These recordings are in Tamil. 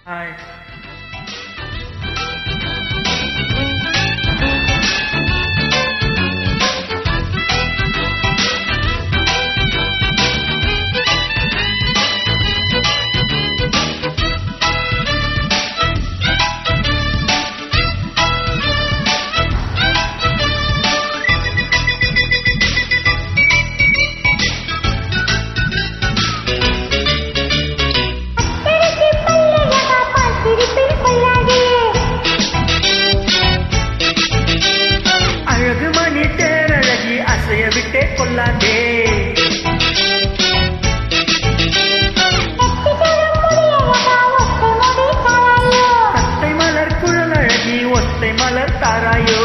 ஹாய். விட்டே கொள்ளாதே கத்தை மலர் குழல் அழகி ஒத்தை மலர் தாராயோ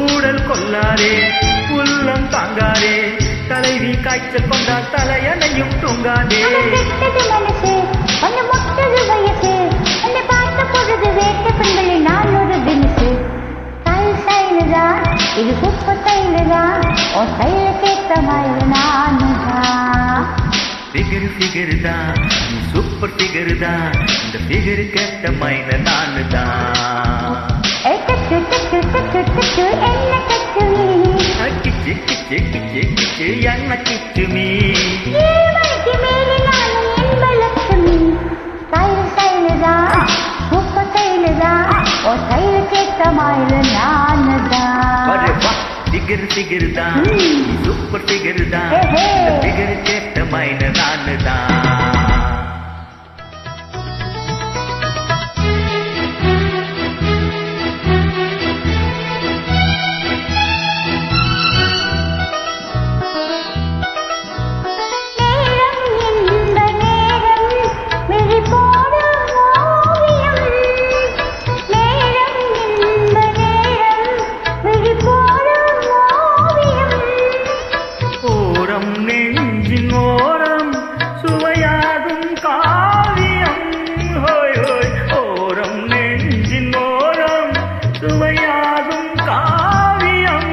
ஊடல் கொள்ளாரே உள்ளம் தாங்காரே தலைவி காய்ச்சல் கொண்டால் தலையணையும் தூங்காதே இது சூப்பர் தைலதான் உன் கையில கேட்ட மாதிரி நானுதான் ஃபிகர் தான் நீ சூப்பர் ஃபிகர் தான் இந்த ஃபிகர் கேட்ட மாதிரி நானுதான் என்ன கிச்சு கிச்சு கிச்சு கிச்சு என்ன கிச்சு மீ மேலே நானும் என்பலட்சுமி தைலதான் சூப்பர் தைலதான் உன் கையில கேட்ட மாதிரி நானுதான் ஃபிகர் தான் சூப்பர் ஃபிகர் தான் இந்த ஃபிகர் கேட்ட மைன நானு தான் நெஞ்சின் ஓரம் சுவையாகும் காவியம் ஹோய் ஹோய் ஓரம் நெஞ்சின் ஓரம் சுவையாகும் காவியம்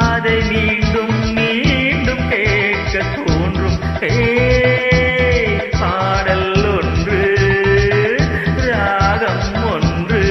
அதை மீண்டும் மீண்டும் கேட்க தோன்றும் பாடல் ஒன்று ராகம் ஒன்று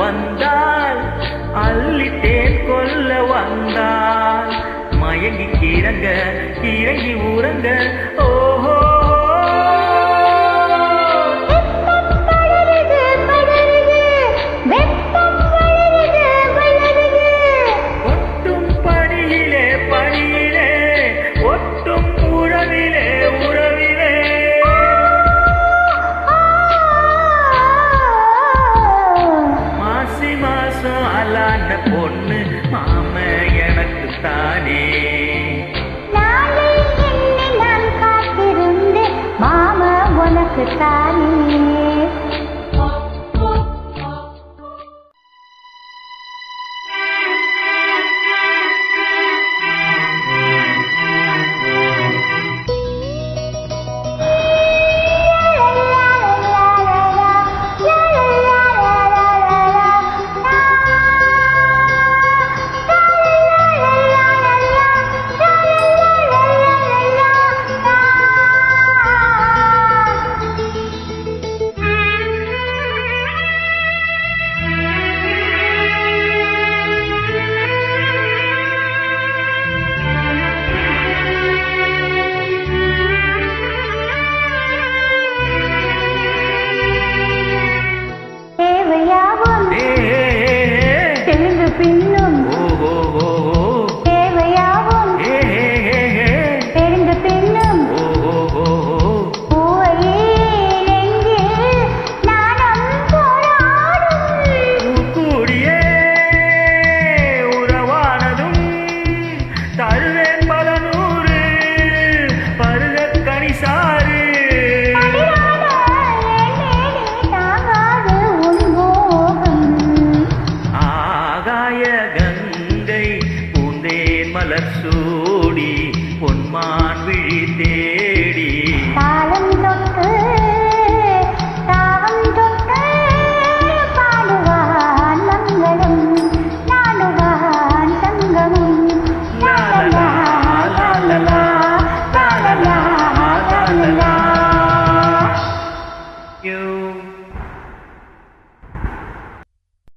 வந்தால் அள்ளிட்டேன் கொல்ல வந்தால் மயங்கி கிறங்க இறங்கி ஊரங்க ஓஹோ ஒட்டும் படியிலே படியிலே ஒட்டும் உறவிலே உறவிலே மாசம் அலான பொண்ணு மாம எனக்கு தானே நாளை என்னை நான் காத்திருந்து மாமா உனக்கு தானே